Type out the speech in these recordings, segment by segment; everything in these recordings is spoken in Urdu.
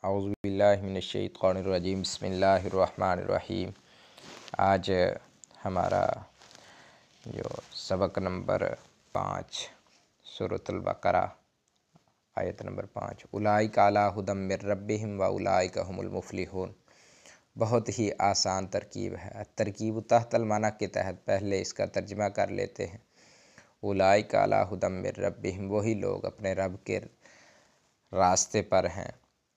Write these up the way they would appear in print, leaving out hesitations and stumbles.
اعوذ باللہ من الشیطان الرجیم بسم اللہ الرحمن الرحیم۔ آج ہمارا جو سبق نمبر 5 سورۃ البقرہ آیت نمبر 5 اولئک علی ھدی من ربہم واولئک ھم المفلحون، بہت ہی آسان ترکیب ہے۔ ترکیب تحت المعنی کے تحت پہلے اس کا ترجمہ کر لیتے ہیں۔ اولئک علی ھدی من ربہم، وہی لوگ اپنے رب کے راستے پر ہیں،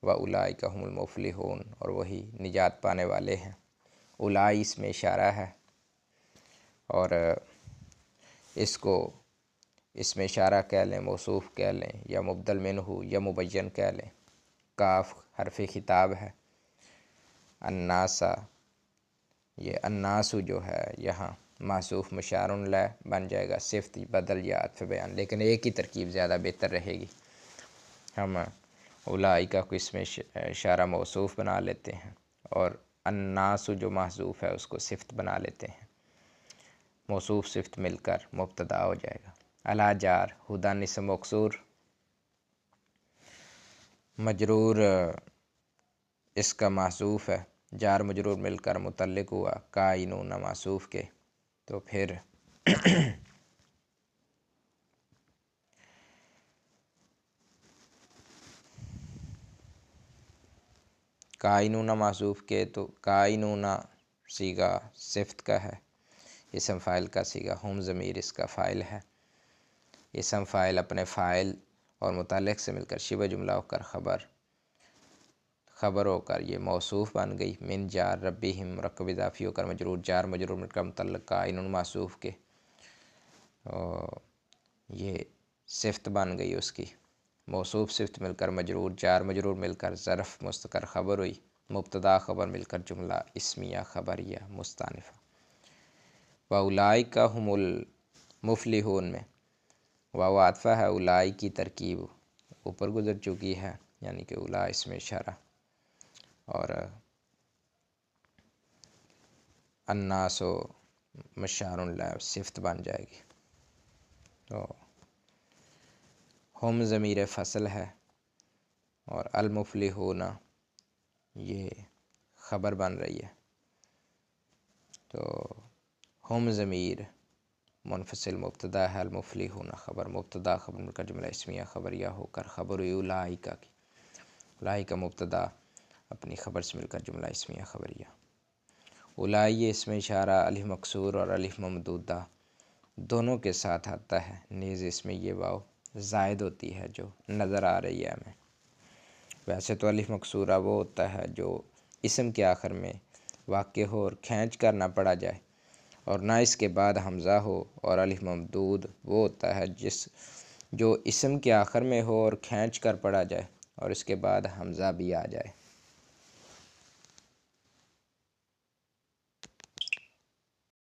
واولئک ھم المفلحون، اور وہی نجات پانے والے ہیں۔ اولائی اس میں اشارہ ہے، اور اس کو اس میں اشارہ کہہ لیں، موصوف کہہ لیں، یا مبدل منہ یا مبین کہہ لیں۔ کاف حرف خطاب ہے۔ الناس، یہ الناس جو ہے یہاں معصوف مشار الیہ بن جائے گا، صفت بدل یا عطف بیان، لیکن ایک ہی ترکیب زیادہ بہتر رہے گی۔ ہم اولئک کو اس میں اشارہ موصوف بنا لیتے ہیں، اور الناس جو محذوف ہے اس کو صفت بنا لیتے ہیں۔ موصوف صفت مل کر مبتدا ہو جائے گا۔ علی جار، ھدی اسم مکسور، مجرور اس کا محذوف ہے، جار مجرور مل کر متعلق ہوا کائنون موصوف کے، تو پھر کائنون موصوف کے، تو کائنون صیغہ صفت کا ہے، اسم فاعل کا صیغہ، ہم ضمیر اس کا فاعل ہے۔ اسم فاعل اپنے فاعل اور متعلق سے مل کر شبہ جملہ ہو کر خبر ہو کر یہ موصوف بن گئی۔ من جار ربہم، مرکب اضافی ہو کر مجرور، جار مجرور مل کر متعلق کائنون موصوف کے، یہ صفت بن گئی اس کی۔ موصوف صفت مل کر مجرور، جار مجرور مل کر ظرف مستقر خبر ہوئی، مبتدا خبر مل کر جملہ اسمیہ خبریہ مستأنفہ۔ واولئک ھم المفلحون میں واو عطفہ ہے، اولائی کی ترکیب اوپر گزر چکی ہے، یعنی کہ اولا اس میں اشارہ، اور الناس مشار الیہ صفت بن جائے گی۔ تو ہم ضمیر فصل ہے، اور المفلحون یہ خبر بن رہی ہے، تو ہم ضمیر منفصل مبتدا ہے، المفلحون خبر، مبتدا خبر مل کر جملہ اسمیہ خبریہ ہو کر خبر ہوئی اولئک کی۔ اولئک مبتدا اپنی خبر سے مل کر جملہ اسمیہ خبریہ۔ اولائی اس میں اشارہ الف مکسور اور الف ممدودہ دونوں کے ساتھ آتا ہے، نیز اس میں یہ واو زائد ہوتی ہے جو نظر آ رہی ہے ہمیں۔ ویسے تو الف مکسورہ وہ ہوتا ہے جو اسم کے آخر میں واقع ہو اور کھینچ کر نہ پڑھا جائے، اور نہ اس کے بعد حمزہ ہو، اور الف ممدود وہ ہوتا ہے جو اسم کے آخر میں ہو اور کھینچ کر پڑھا جائے اور اس کے بعد حمزہ بھی آ جائے۔